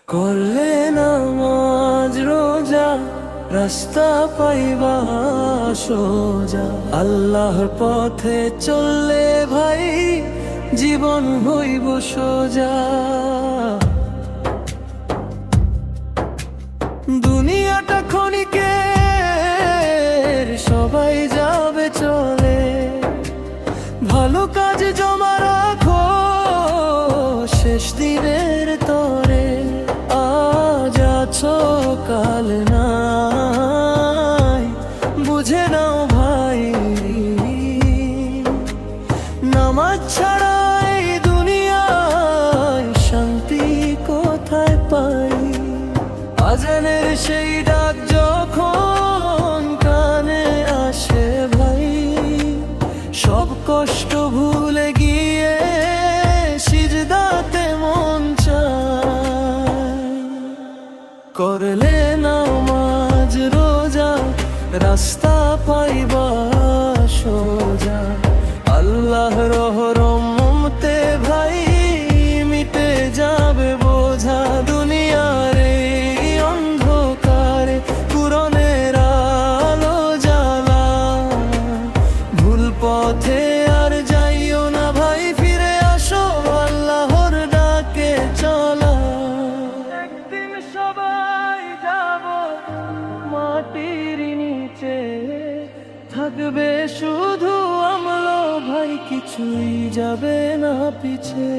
করলে নামাজ রোজা রাস্তা পাইবা সোজা। আল্লাহর পথে চললে ভাই জীবন হইব সোজা। দুনিয়াটা ক্ষণিকের, সবাই যাবে চলে। ভালো কাজ জমা রাখো শেষ দিনের তরে। আজ আছো কাল নাই, বুঝে নাও ভাই। নামাজ ছাড়া এই দুনিয়ায় শান্তি কোথায় পাই? আজানের সেই ডাক যখন কানে আসে ভাই, সব কষ্ট ভুলে গিয়ে সিজদাতে মন চায়। করলে নামাজ রোজা রাস্তা পাইবা সোজা। আল্লাহ রহমতে ভাই মিটে যাবে বোঝা। দুনিয়ার এই অন্ধকারে কুরআনের আলো জ্বালা। ভুল পথে আর যাইও না ভাই, ফিরে আসো আল্লাহর ডাকে চলা। একদিন সবাই যাব মাটির নিচে, থাকবে শুধু আমল ভাই, কিছুই যাবে না পিছে।